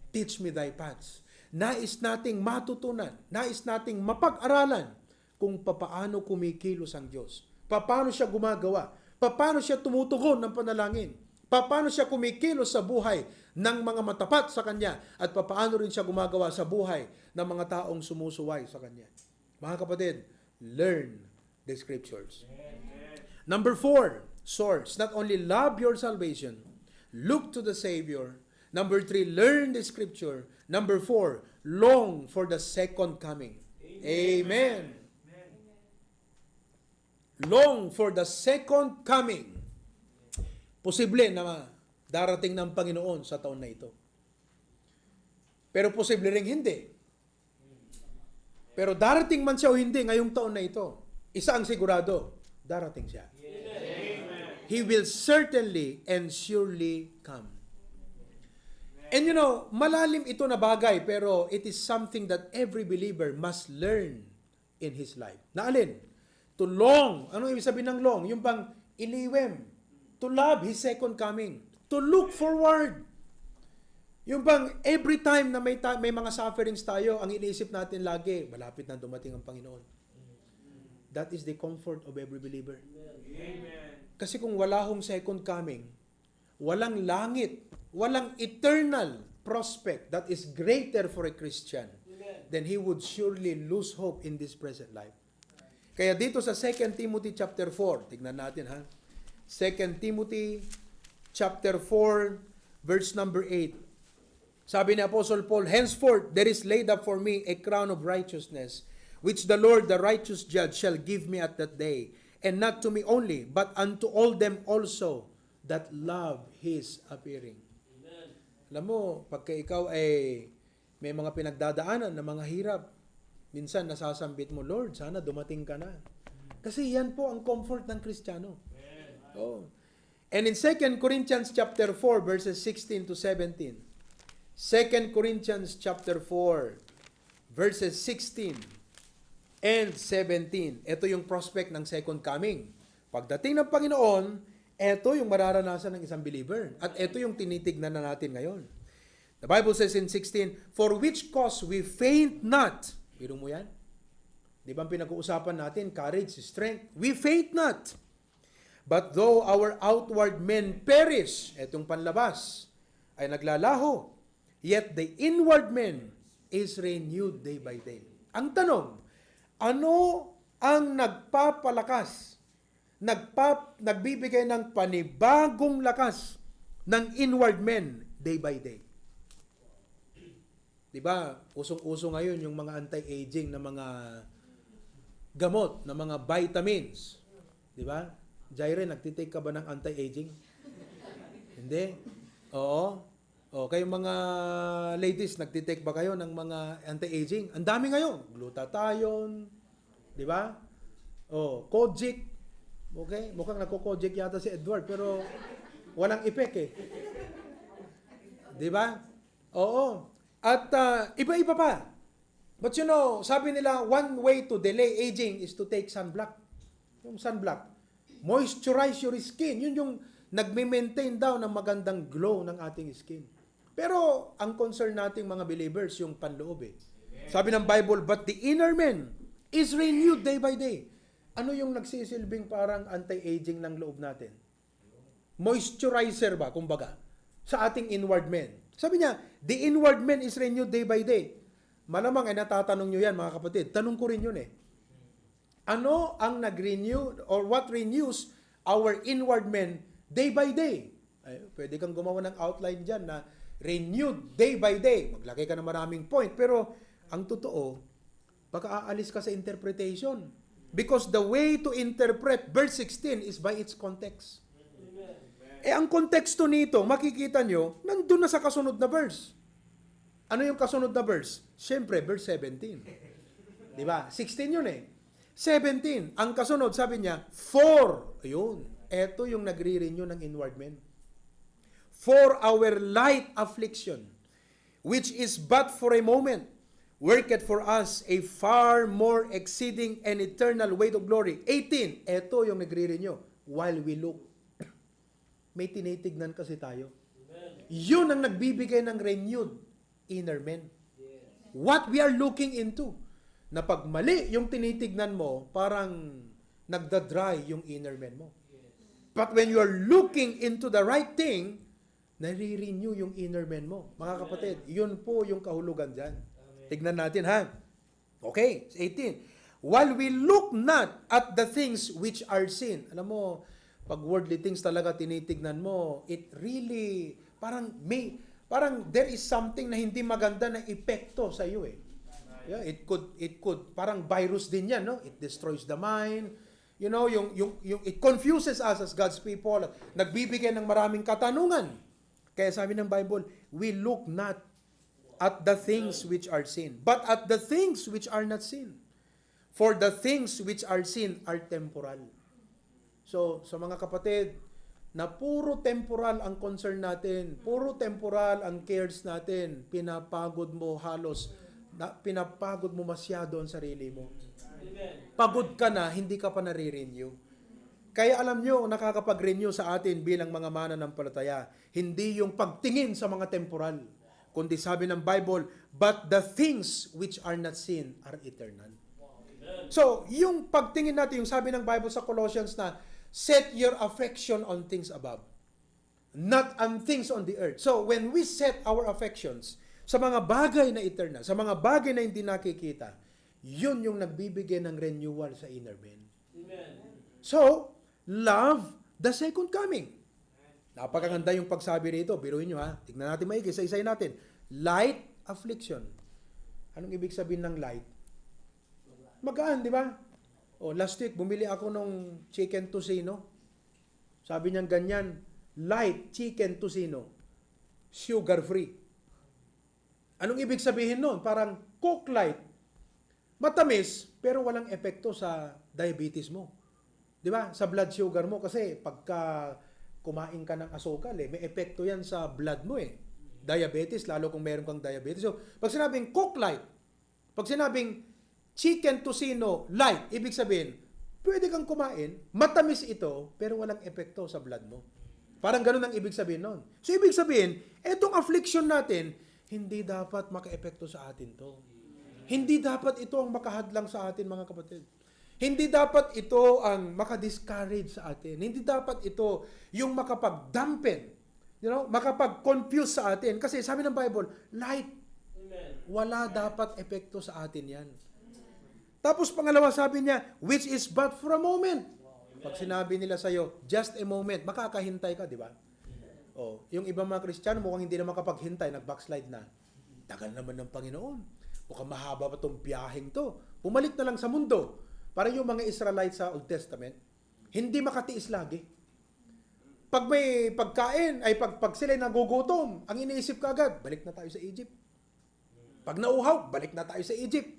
Teach me thy paths. Nais nating matutunan, nais nating mapag-aralan kung papaano kumikilos ang Diyos. Paano siya gumagawa. Paano siya tumutugon ng panalangin. Paano siya kumikilos sa buhay ng mga matapat sa Kanya. At paano rin siya gumagawa sa buhay ng mga taong sumusuway sa Kanya. Mga kapatid, learn the Scriptures. Number 4, source. Not only love your salvation, look to the Savior. Number 3, learn the Scripture. Number 4, long for the second coming. Amen. Long for the second coming. Posible na darating ng Panginoon sa taon na ito. Pero posible ring hindi. Pero darating man siya o hindi ngayong taon na ito, isa ang sigurado, darating siya. He will certainly and surely come. And you know, malalim ito na bagay, pero it is something that every believer must learn in his life. Na alin? To long. Ano ibig sabihin ng long? Yung bang iliwem. To love His second coming. To look forward. Yung bang every time na may mga sufferings tayo, ang iniisip natin lagi, malapit na dumating ang Panginoon. That is the comfort of every believer. Amen. Kasi kung wala hong second coming, walang langit, walang eternal prospect that is greater for a Christian, then he would surely lose hope in this present life. Kaya dito sa 2 Timothy chapter 4, tignan natin ha. 2 Timothy chapter 4, verse number 8. Sabi ni Apostle Paul, henceforth there is laid up for me a crown of righteousness, which the Lord, the righteous judge, shall give me at that day, and not to me only, but unto all them also that love His appearing. Amen. Alam mo, pagka ikaw ay may mga pinagdadaanan na mga hirap, minsan nasasambit mo, Lord, sana dumating ka na. Kasi yan po ang comfort ng Kristiyano. Oh. And in 2 Corinthians chapter 4, verses 16 to 17, 2 Corinthians chapter 4, verses 16 and 17. Ito yung prospect ng second coming. Pagdating ng Panginoon, ito yung mararanasan ng isang believer. At ito yung tinitignan na natin ngayon. The Bible says in 16, for which cause we faint not. Biro mo yan? Di ba ang pinag-uusapan natin? Courage, strength. We faint not. But though our outward men perish, etong panlabas, ay naglalaho, yet the inward man is renewed day by day. Ang tanong, ano ang nagpapalakas, nagbibigay ng panibagong lakas ng inward men day by day? Diba, usong-uso ngayon yung mga anti-aging na mga gamot, na mga vitamins. Diba? Jaire, nagtitake ka ba ng anti-aging? Hindi? Oo. O, kayong mga ladies, nagtitake ba kayo ng mga anti-aging? Ang dami ngayon. Glutathione, di ba? O, Kojic. Okay? Mukhang nagko-Kojic yata si Edward, pero walang effect eh. Di ba? Oo. At iba-iba pa. But you know, sabi nila, one way to delay aging is to take sunblock. Yung sunblock. Moisturize your skin. Yun yung nagme-maintain daw ng magandang glow ng ating skin. Pero ang concern nating mga believers, yung panloob eh. Sabi ng Bible, but the inner man is renewed day by day. Ano yung nagsisilbing parang anti-aging ng loob natin? Moisturizer ba, kumbaga, sa ating inward man. Sabi niya, the inward man is renewed day by day. Malamang ay natatanong nyo yan, mga kapatid. Tanong ko rin yun eh. Ano ang nag-renew or what renews our inward man day by day? Ay, pwede kang gumawa ng outline dyan na renewed day by day. Maglagay ka ng maraming point. Pero ang totoo, baka aalis ka sa interpretation. Because the way to interpret verse 16 is by its context. Eh, ang konteksto nito, makikita nyo, nandun na sa kasunod na verse. Ano yung kasunod na verse? Siyempre, verse 17. Diba? 16 yun eh. 17. Ang kasunod, sabi niya, for, ayun, eto yung nagre-renew ng inward man. For our light affliction, which is but for a moment, Worketh for us a far more exceeding and eternal weight of glory. 18, eto yung nagre-renew. While we look. May tinitignan kasi tayo. Yun ang nagbibigay ng renewed inner man. What we are looking into. Na pag mali yung tinitignan mo, parang nagda-dry yung inner man mo. But when you are looking into the right thing, nare-renew yung inner man mo. Mga kapatid, yun po yung kahulugan dyan. Tignan natin ha. Okay, 18. While we look not at the things which are seen. Alam mo, pag worldly things talaga tinitignan mo, it really, parang there is something na hindi maganda na epekto sa iyo eh. Yeah, it could, parang virus din yan, no? It destroys the mind. You know, yung it confuses us as God's people. Nagbibigay ng maraming katanungan. Kaya sabi ng Bible, we look not at the things which are seen, but at the things which are not seen. For the things which are seen are temporal. So, sa mga kapatid, na puro temporal ang concern natin, puro temporal ang cares natin, pinapagod mo pinapagod mo masyado ang sarili mo. Pagod ka na, hindi ka pa nare-renew. Kaya alam nyo, nakakapag-renew sa atin bilang mga mananampalataya, hindi yung pagtingin sa mga temporal, kundi sabi ng Bible, but the things which are not seen are eternal. So, yung pagtingin natin, yung sabi ng Bible sa Colossians na, set your affection on things above, not on things on the earth. So, when we set our affections sa mga bagay na eternal, sa mga bagay na hindi nakikita, yun yung nagbibigay ng renewal sa inner man. Amen. So, love the second coming. Napakaganda yung pagsabi rito. Biruin nyo ha. Tignan natin maigi. Isa-isay natin. Light affliction. Anong ibig sabihin ng light? Magaan, di ba? Oh, last week, bumili ako ng chicken tocino. Sabi niyan ganyan, light chicken tocino. Sugar free. Anong ibig sabihin nun? Parang Coke Light. Matamis, pero walang epekto sa diabetes mo. Di ba? Sa blood sugar mo. Kasi pagka kumain ka ng asukal, may epekto yan sa blood mo eh. Diabetes, lalo kung meron kang diabetes. So, pag sinabing Coke Light, pag sinabing chicken tocino light, ibig sabihin, pwede kang kumain, matamis ito, pero walang epekto sa blood mo. Parang ganun ang ibig sabihin nun. So, ibig sabihin, etong affliction natin, hindi dapat maka-epekto sa atin to. Hindi dapat ito ang makahadlang sa atin, mga kapatid. Hindi dapat ito ang makadiscourage sa atin. Hindi dapat ito yung makapag-dampen, makapag-confuse sa atin. Kasi sabi ng Bible, light. Wala dapat epekto sa atin yan. Tapos pangalawa sabi niya, which is but for a moment. Pag sinabi nila sa'yo, just a moment, makakahintay ka, di ba? Oh, yung ibang mga Kristiyano mukhang hindi na makapaghintay, nag-backslide na. Tagal naman ng Panginoon. Mukhang mahaba pa itong biyaheng to. Pumalik na lang sa mundo. Parang yung mga Israelites sa Old Testament, hindi makatiis lagi. Pag may pagkain, pag sila nagugutom, ang iniisip ka agad, balik na tayo sa Egypt. Pag nauhaw, balik na tayo sa Egypt.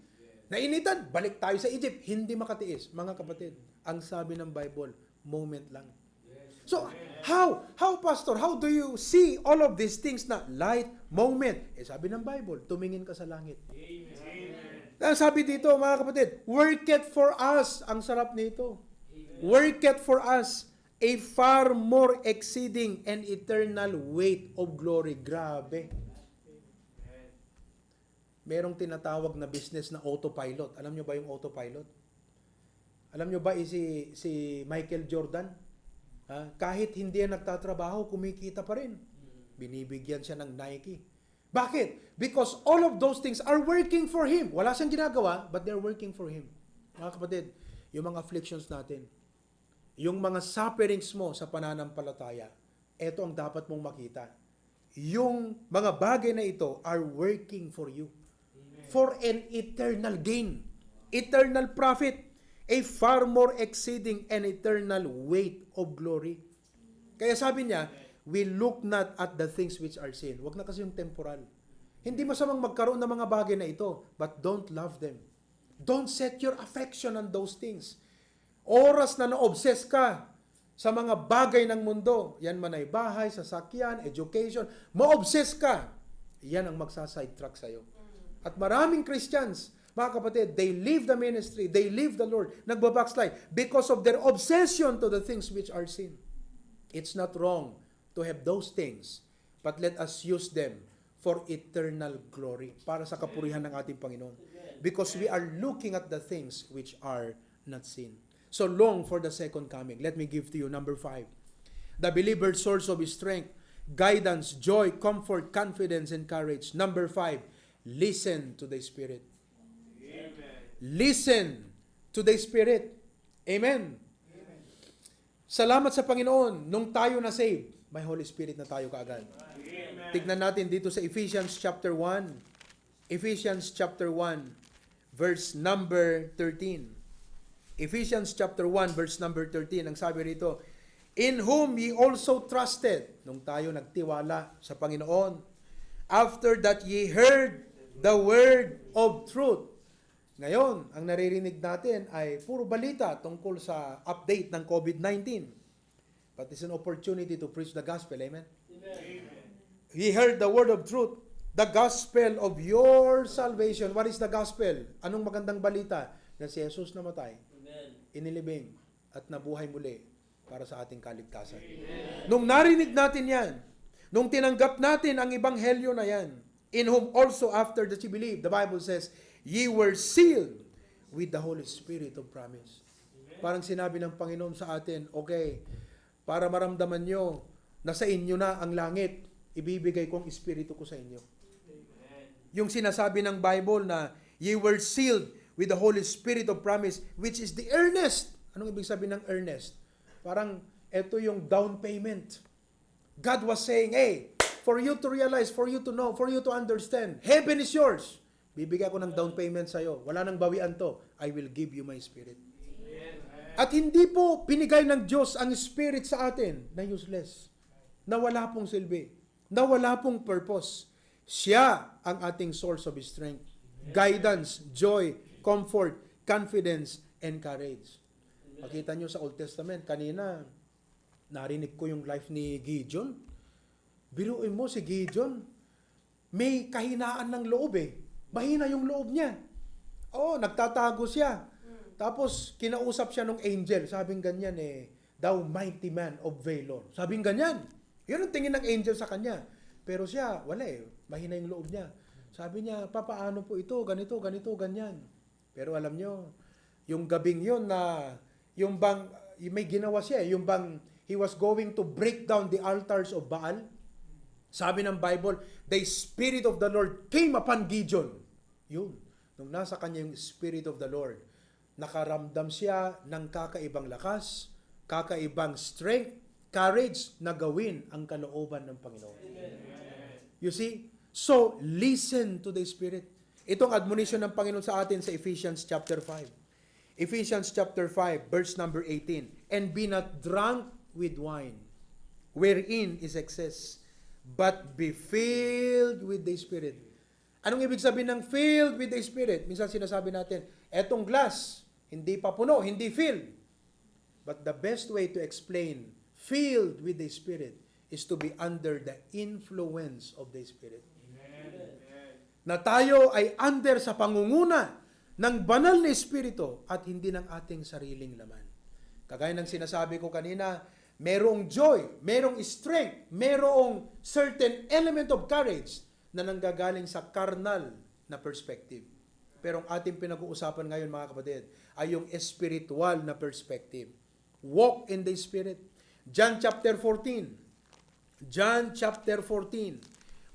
Nainitan, balik tayo sa Egypt. Hindi makatiis. Mga kapatid, ang sabi ng Bible, moment lang. So, how, Pastor, how do you see all of these things na light, moment? Sabi ng Bible, tumingin ka sa langit. Amen. Sabi dito, mga kapatid, work it for us. Ang sarap nito. Work it for us a far more exceeding and eternal weight of glory. Grabe. Merong tinatawag na business na autopilot. Alam nyo ba yung autopilot? Alam nyo ba si Michael Jordan? Kahit hindi yan nagtatrabaho, kumikita pa rin. Binibigyan siya ng Nike. Bakit? Because all of those things are working for him. Wala siyang ginagawa, but they're working for him. Mga kapatid, yung mga afflictions natin, yung mga sufferings mo sa pananampalataya, ito ang dapat mong makita. Yung mga bagay na ito are working for you. For an eternal gain, eternal profit, a far more exceeding and eternal weight of glory. Kaya sabi niya, we look not at the things which are seen. Huwag na kasi yung temporal. Hindi masamang magkaroon ng mga bagay na ito, but don't love them. Don't set your affection on those things. Oras na na-obsess ka sa mga bagay ng mundo, yan man ay bahay, sasakyan, education, ma-obsess ka, yan ang magsasidetrack sa'yo. At maraming Christians, mga kapatid, they leave the ministry, they leave the Lord, nagbabackslide because of their obsession to the things which are sin. It's not wrong to have those things, but let us use them for eternal glory, para sa kapurihan ng ating Panginoon. Because we are looking at the things which are not sin. So long for the second coming. Let me give to you number 5. The believer's source of strength, guidance, joy, comfort, confidence, and courage. Number 5, listen to the Spirit. Amen. Listen to the Spirit. Amen. Amen. Salamat sa Panginoon. Nung tayo na saved, may Holy Spirit na tayo kaagad. Amen. Tignan natin dito sa Ephesians chapter 1. Ephesians chapter 1, verse number 13. Ephesians chapter 1, verse number 13. Ang sabi rito, in whom ye also trusted. Nung tayo nagtiwala sa Panginoon. After that ye heard the word of truth. Ngayon, ang naririnig natin ay puro balita tungkol sa update ng COVID-19. But it's an opportunity to preach the gospel. Amen? Amen. He heard the word of truth, the gospel of your salvation. What is the gospel? Anong magandang balita? Na si Jesus namatay, inilibing, at nabuhay muli para sa ating kaligtasan. Amen. Nung narinig natin yan, nung tinanggap natin ang ebanghelyo na yan, in whom also after that ye believe, the Bible says, ye were sealed with the Holy Spirit of promise. Parang sinabi ng Panginoon sa atin, okay, para maramdaman nyo na sa inyo na ang langit, ibibigay ko ang Espiritu ko sa inyo. Amen. Yung sinasabi ng Bible na ye were sealed with the Holy Spirit of promise, which is the earnest. Anong ibig sabihin ng earnest? Parang ito yung down payment. God was saying, hey, for you to realize, for you to know, for you to understand, heaven is yours. Bibigyan ko ng down payment sa'yo. Wala nang bawian to. I will give you my Spirit. Amen. At hindi po pinigay ng Diyos ang Spirit sa atin na useless, na wala pong silbi, na wala pong purpose. Siya ang ating source of strength, guidance, joy, comfort, confidence, and courage. Makita nyo sa Old Testament, kanina, narinig ko yung life ni Gideon. Biruin mo si Gideon, may kahinaan ng loob eh. Mahina yung loob niya. Oo, nagtatago siya. Tapos, kinausap siya ng angel. Sabing ganyan eh, thou mighty man of valor. Sabing ganyan. Yun ang tingin ng angel sa kanya. Pero siya, wala eh. Mahina yung loob niya. Sabi niya, papaano po ito? Ganito, ganito, ganyan. Pero alam nyo, yung gabing yun na, yung bang, may ginawa siya, yung bang, he was going to break down the altars of Baal. Sabi ng Bible, the Spirit of the Lord came upon Gideon. Yun. Nung nasa kanya yung Spirit of the Lord, nakaramdam siya ng kakaibang lakas, kakaibang strength, courage na gawin ang kalooban ng Panginoon. You see? So, listen to the Spirit. Itong admonition ng Panginoon sa atin sa Ephesians chapter 5. Ephesians chapter 5, verse number 18. And be not drunk with wine, wherein is excess, but be filled with the Spirit. Anong ibig sabihin ng filled with the Spirit? Minsan sinasabi natin, etong glass, hindi pa puno, hindi filled. But the best way to explain filled with the Spirit is to be under the influence of the Spirit. Amen. Na tayo ay under sa pangunguna ng banal na Espiritu at hindi ng ating sariling laman. Kagaya ng sinasabi ko kanina, merong joy, merong strength, merong certain element of courage na nanggagaling sa carnal na perspective. Pero ang ating pinag-uusapan ngayon mga kapatid ay yung spiritual na perspective. Walk in the Spirit. John chapter 14. John chapter 14,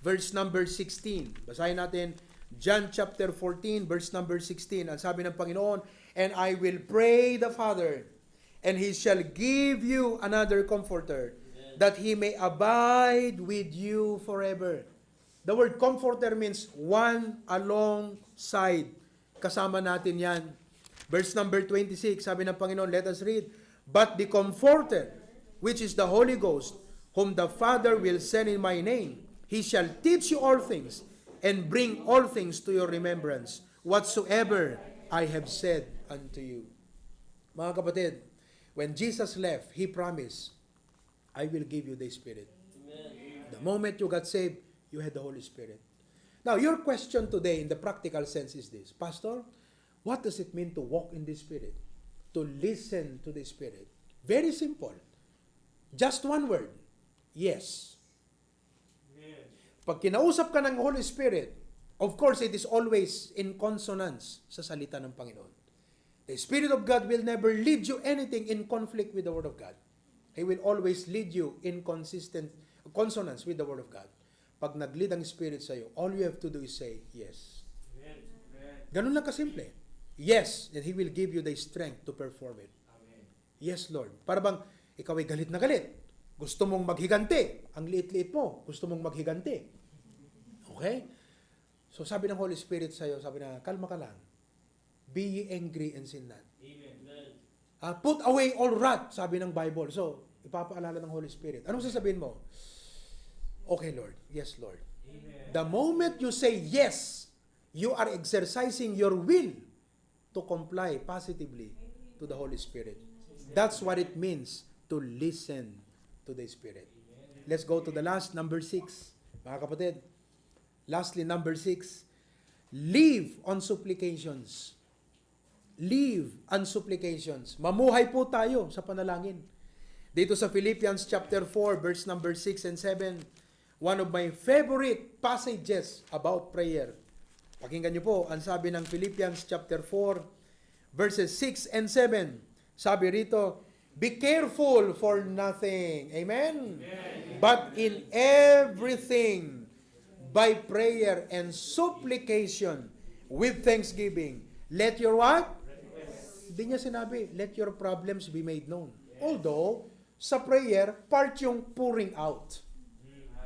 verse number 16. Basahin natin John chapter 14, verse number 16. Ang sabi ng Panginoon, and I will pray the Father, and He shall give you another comforter, that He may abide with you forever. The word comforter means one alongside. Kasama natin yan. Verse number 26, sabi ng Panginoon, let us read, but the comforter, which is the Holy Ghost, whom the Father will send in my name, He shall teach you all things, and bring all things to your remembrance, whatsoever I have said unto you. Mga kapatid, when Jesus left, He promised, I will give you the Spirit. Amen. The moment you got saved, you had the Holy Spirit. Now, your question today in the practical sense is this, Pastor, what does it mean to walk in the Spirit? To listen to the Spirit? Very simple. Just one word. Yes. Amen. Pag kinausap ka ng Holy Spirit, of course, it is always in consonance sa salita ng Panginoon. The Spirit of God will never lead you anything in conflict with the Word of God. He will always lead you in consonance with the Word of God. Pag nag-lead ang Spirit sa iyo, all you have to do is say, yes. Amen. Amen. Ganun lang kasimple. Yes, and He will give you the strength to perform it. Amen. Yes, Lord. Para bang, ikaw ay galit na galit. Gusto mong maghiganti. Ang liit-liit mo. Gusto mong maghiganti. Okay? So sabi ng Holy Spirit sa iyo, sabi na, kalma ka lang. Be ye angry and sin not. Amen. Put away all wrath, sabi ng Bible. So, ipapaalala ng Holy Spirit. Anong sasabihin mo? Okay, Lord. Yes, Lord. Amen. The moment you say yes, you are exercising your will to comply positively to the Holy Spirit. That's what it means to listen to the Spirit. Let's go to the last, number 6. Mga kapatid, lastly, number 6, live on supplications. Live on supplications. Mamuhay po tayo sa panalangin. Dito sa Philippians chapter 4, verse number 6 and 7, one of my favorite passages about prayer. Pakinggan niyo po, ang sabi ng Philippians chapter 4, verses 6 and 7. Sabi rito, be careful for nothing. Amen? Amen. But in everything, by prayer and supplication, with thanksgiving, let your what? Hindi niya sinabi, let your problems be made known. Although, sa prayer, part yung pouring out.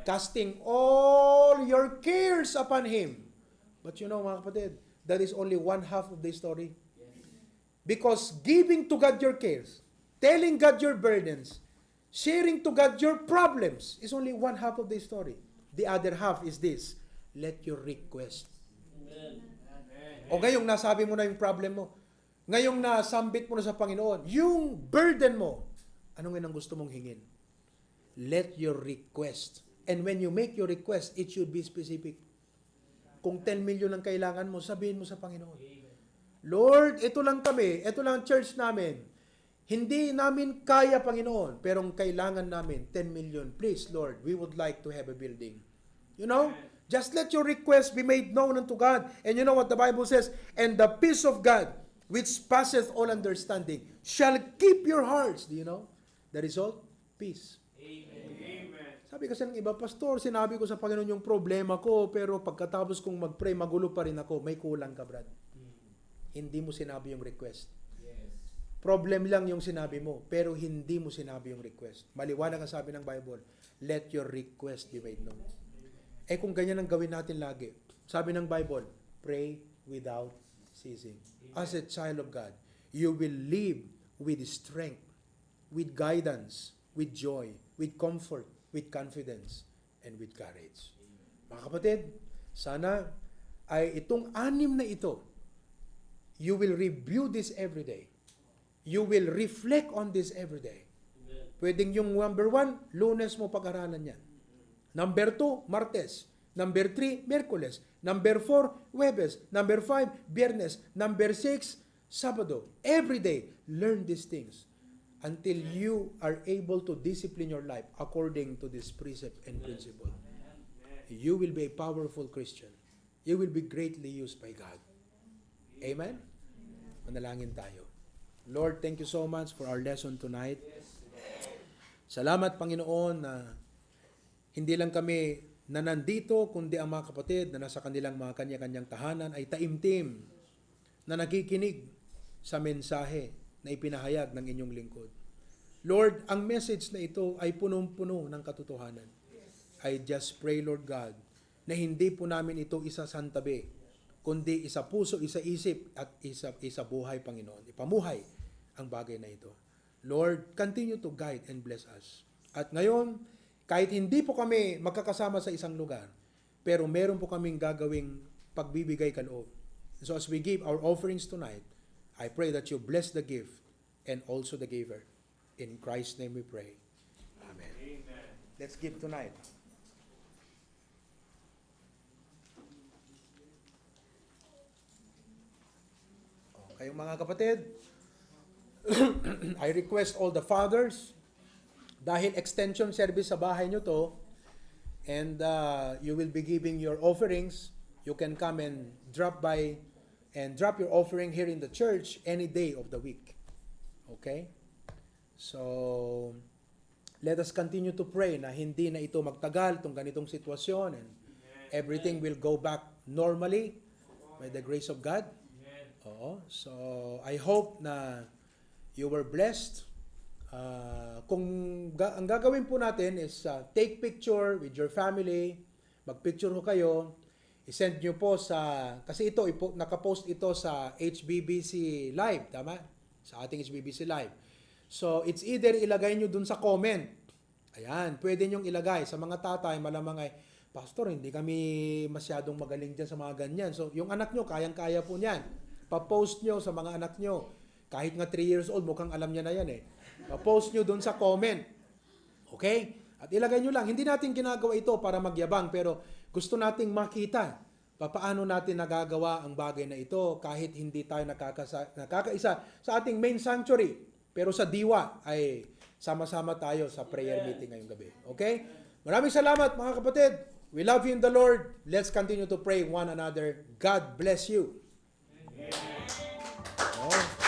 Casting all your cares upon Him. But you know, mga kapatid, that is only one half of the story. Because giving to God your cares, telling God your burdens, sharing to God your problems is only one half of the story. The other half is this, let your request. Amen. O ngayong nasabi mo na yung problem mo, ngayong nasambit mo na sa Panginoon, yung burden mo, ano nga ang gusto mong hingin? Let your request. And when you make your request, it should be specific. Kung 10 million ang kailangan mo, sabihin mo sa Panginoon, Lord, ito lang kami, ito lang ang church namin. Hindi namin kaya, Panginoon, pero ang kailangan namin, 10 million. Please, Lord, we would like to have a building. You know, just let your request be made known unto God. And you know what the Bible says? And the peace of God, which passeth all understanding, shall keep your hearts. Do you know? The result? Peace. Sabi kasi ng iba, Pastor, sinabi ko sa Panginoon yung problema ko, pero pagkatapos kong mag-pray, magulo pa rin ako. May kulang ka, Brad. Hindi mo sinabi yung request. Problem lang yung sinabi mo, pero hindi mo sinabi yung request. Maliwanag ang sabi ng Bible, let your request be made known. Eh kung ganyan ang gawin natin lagi, sabi ng Bible, pray without ceasing. As a child of God, you will live with strength, with guidance, with joy, with comfort, with confidence, and with courage. Mga kapatid, sana ay itong 6 na ito, you will review this every day. You will reflect on this every day. Pwedeng yung number 1, Lunes mo pag-aralan yan. Number 2, Martes. Number 3, Miyerkules. Number 4, Huwebes. Number 5, Biyernes. Number 6, Sabado. Every day, learn these things until you are able to discipline your life according to this precept and principle. You will be a powerful Christian. You will be greatly used by God. Amen? Manalangin tayo. Lord, thank you so much for our lesson tonight. Salamat, Panginoon, na hindi lang kami na nandito, kundi ang mga kapatid na nasa kanilang mga kanya-kanyang tahanan ay taimtim na nakikinig sa mensahe na ipinahayag ng inyong lingkod. Lord, ang message na ito ay punong-puno ng katotohanan. I just pray, Lord God, na hindi po namin ito isasantabi, kundi isa puso, isa isip, at isa buhay, Panginoon. Ipamuhay ang bagay na ito. Lord, continue to guide and bless us. At ngayon, kahit hindi po kami magkakasama sa isang lugar, pero meron po kaming gagawing pagbibigay kaloob. So as we give our offerings tonight, I pray that you bless the gift and also the giver. In Christ's name we pray. Amen. Let's give tonight. kayong mga kapatid, I request all the fathers, dahil extension service sa bahay nyo to, and you will be giving your offerings, you can come and drop by and drop your offering here in the church any day of the week. Okay? So, let us continue to pray na hindi na ito magtagal, itong ganitong sitwasyon, and everything will go back normally by the grace of God. Oo. So, I hope na you were blessed. Kung ang gagawin po natin is take picture with your family, magpicture ho kayo, isend nyo po sa, kasi ito, nakapost ito sa HBBC Live, tama? Sa ating HBBC Live. So, it's either ilagay nyo dun sa comment. Ayan, pwede nyong ilagay. Sa mga tatay, malamang ay, Pastor, hindi kami masyadong magaling dyan sa mga ganyan. So, yung anak nyo, kayang-kaya po niyan. Pa-post nyo sa mga anak nyo. Kahit nga 3 years old, mukhang alam niya na yan eh. Pa-post nyo dun sa comment. Okay? At ilagay nyo lang. Hindi natin ginagawa ito para magyabang, pero gusto nating makita paano natin nagagawa ang bagay na ito kahit hindi tayo nakakaisa sa ating main sanctuary. Pero sa diwa ay sama-sama tayo sa prayer meeting ngayong gabi. Okay? Maraming salamat mga kapatid. We love you in the Lord. Let's continue to pray one another. God bless you. Oh.